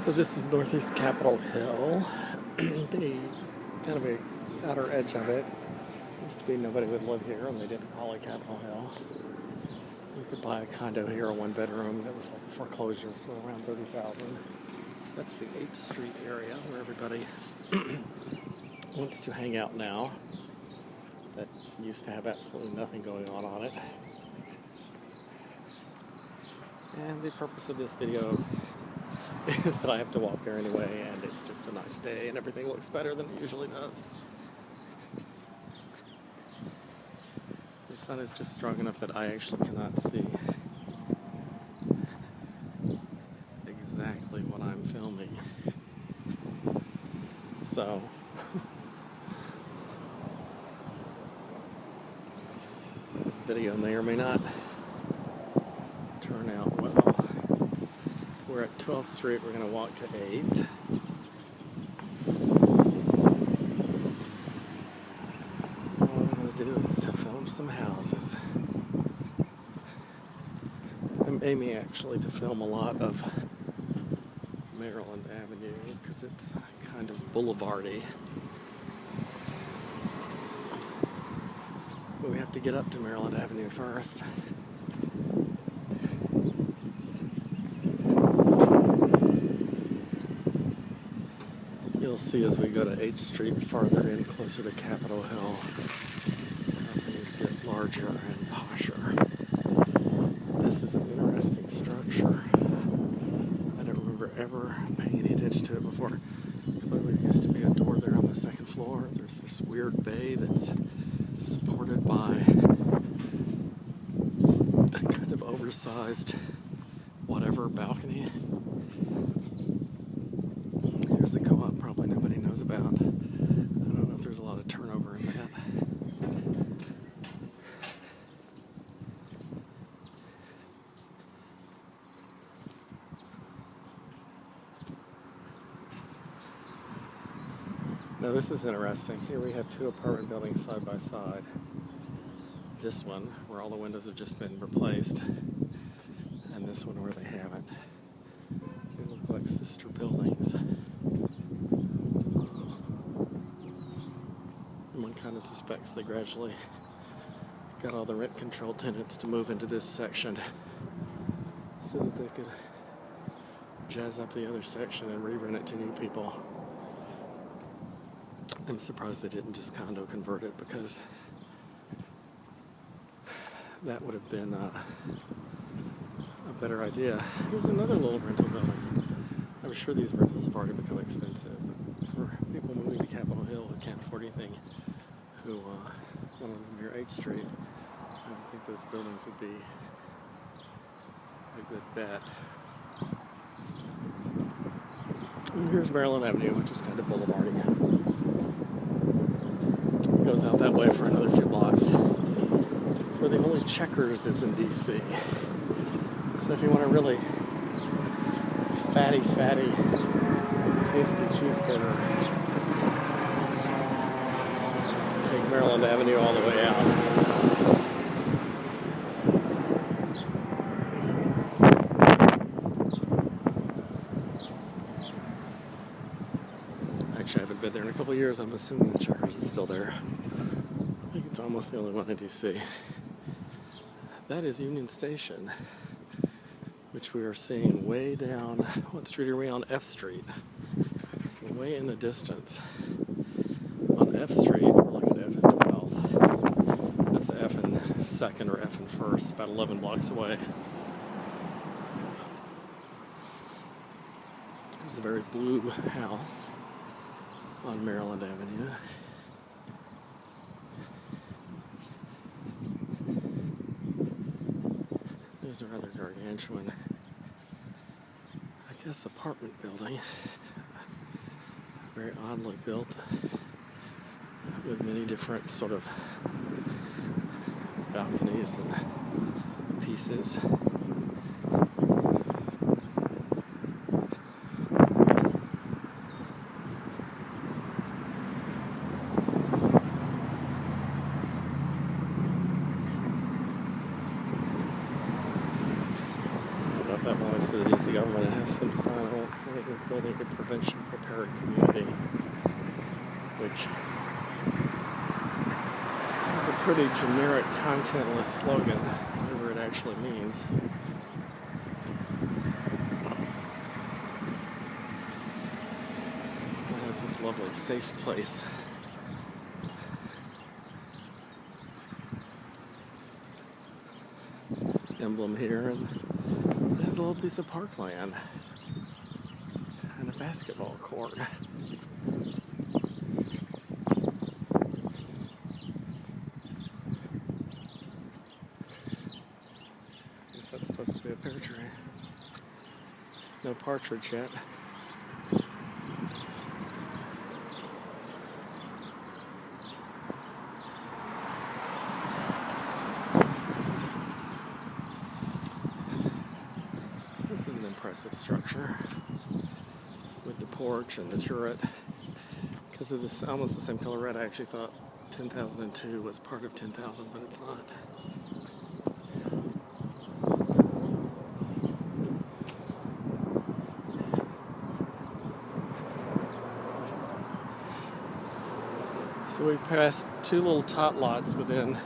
So this is Northeast Capitol Hill, the kind of a outer edge of it. Used to be nobody would live here, and they didn't call it Capitol Hill. You could buy a condo here, a one-bedroom that was like a foreclosure for around $30,000. That's the 8th Street area where everybody wants to hang out now. That used to have absolutely nothing going on it. And the purpose of this video is that I have to walk there anyway, and it's just a nice day, and everything looks better than it usually does. The sun is just strong enough that I actually cannot see exactly what I'm filming. So, this video may or may not turn out well. We're at 12th Street, we're going to walk to 8th. All we're going to do is film some houses. I'm aiming actually to film a lot of Maryland Avenue because it's kind of boulevardy. But we have to get up to Maryland Avenue first. You'll see as we go to 8th Street farther in, closer to Capitol Hill, companies get larger and posher. This is an interesting structure. I don't remember ever paying any attention to it before. Clearly there used to be a door there on the second floor. There's this weird bay that's supported by a kind of oversized whatever balcony. Here's the co-op probably nobody knows about. I don't know if there's a lot of turnover in that. Now this is interesting. Here we have two apartment buildings side by side. This one, where all the windows have just been replaced, and this one where they haven't. They look like sister buildings. One kind of suspects they gradually got all the rent control tenants to move into this section so that they could jazz up the other section and re-rent it to new people. I'm surprised they didn't just condo convert it, because that would have been a better idea. Here's another little rental building. I'm sure these rentals have already become expensive. For people moving to Capitol Hill who can't afford anything, who want to live near 8th Street, I don't think those buildings would be a good bet. And here's Maryland Avenue, which is kind of boulevardy. It goes out that way for another few blocks. It's where the only Checkers is in D.C. So if you want a really fatty, tasty cheeseburger, take Maryland Avenue all the way out. Actually, I haven't been there in a couple of years. I'm assuming the Checkers is still there. I think it's almost the only one in D.C. That is Union Station, which we are seeing way down. What street are we on? F Street. So way in the distance. On F Street, we're looking at F and 12th. That's F and 2nd or F and 1st, about 11 blocks away. There's a very blue house on Maryland Avenue. There's a rather gargantuan, I guess, apartment building. Very oddly built, with many different sort of balconies and pieces. if that one is the DC government. It has some sign on it saying it's building a prevention prepared community, which is a pretty generic, contentless slogan, whatever it actually means. It has this lovely safe place. Emblem here, and it has a little piece of parkland and a basketball court. I guess that's supposed to be a pear tree. No partridge yet. This is an impressive structure with the porch and the turret. Because of this, almost the same color red, I actually thought 10,002 was part of 10,000, but it's not. So we passed two little tot lots within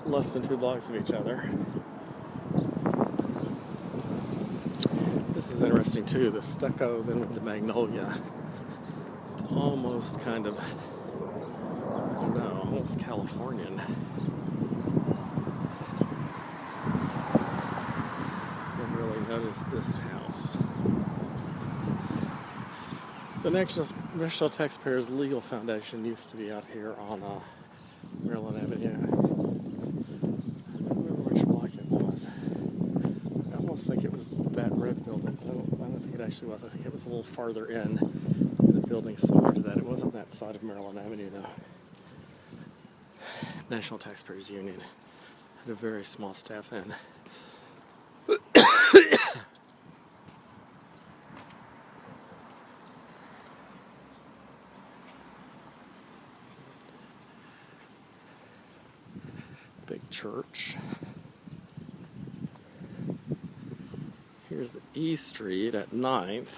less than 2 blocks of each other. This is interesting too, the stucco then with the magnolia. It's almost kind of, I don't know, almost Californian. Never really noticed this house. The National Taxpayers Legal Foundation used to be out here on Maryland Avenue. I don't remember which block it was. I almost think it was that red building, but I don't think it actually was. I think it was a little farther in the building similar to that. It wasn't that side of Maryland Avenue, though. National Taxpayers Union had a very small staff then. Big church. Here's E Street at 9th.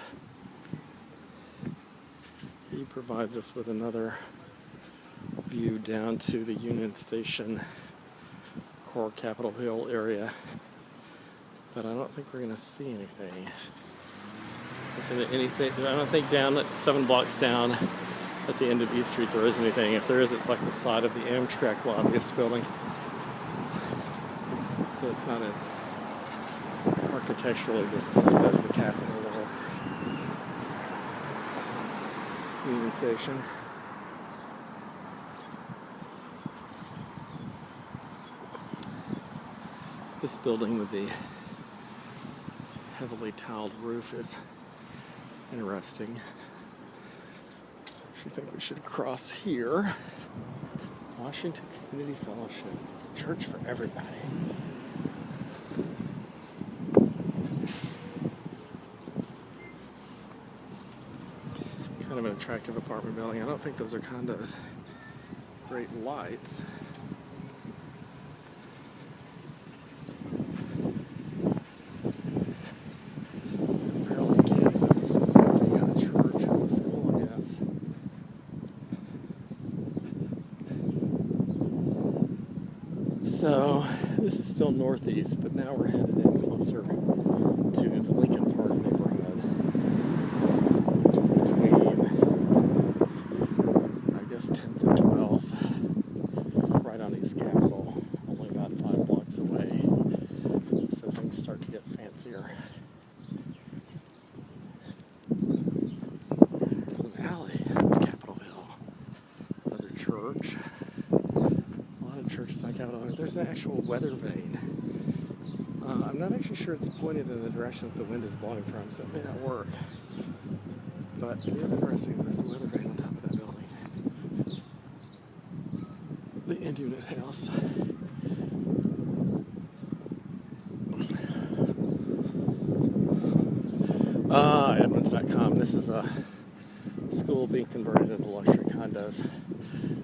He provides us with another view down to the Union Station, core Capitol Hill area. But I don't think we're going to see anything. I don't think down at 7 blocks down at the end of E Street there is anything. If there is, it's like the side of the Amtrak lobbyist building. So it's not as architecturally distinct as the Capitol or Union Station. This building with the heavily tiled roof is interesting. I think we should cross here. Washington Community Fellowship. It's a church for everybody. Kind of an attractive apartment building. I don't think those are condos. Great lights. Apparently kids at the school working at a church as a school, I guess. So this is still northeast, but now we're headed in closer to the Lincoln Park neighborhood, which is between, I guess, 10th and 12th, right on East Capitol, only about 5 blocks away. So things start to get fancier. An alley on Capitol Hill, another church. Churches on Capitol Hill. There's an actual weather vane. I'm not actually sure it's pointed in the direction that the wind is blowing from, so it may not work. But it is interesting that there's a weather vane on top of that building. The Indunit House. Edmonds.com. This is a school being converted into luxury condos.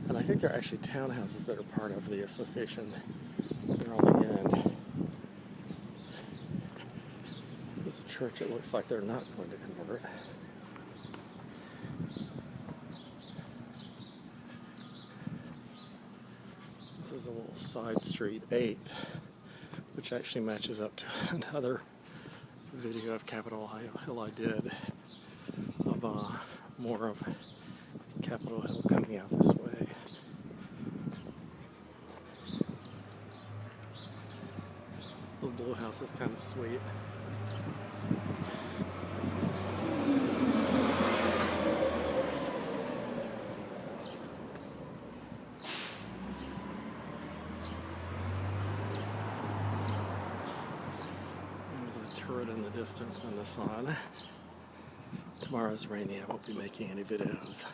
And I think they're actually townhouses that are part of the association. They're on the end. church it looks like they're not going to convert. This is a little side street, 8th, which actually matches up to another video of Capitol Hill I did of more of Capitol Hill coming out this way. The blue house is kind of sweet. There's a turret in the distance in the sun. Tomorrow's rainy. I won't be making any videos.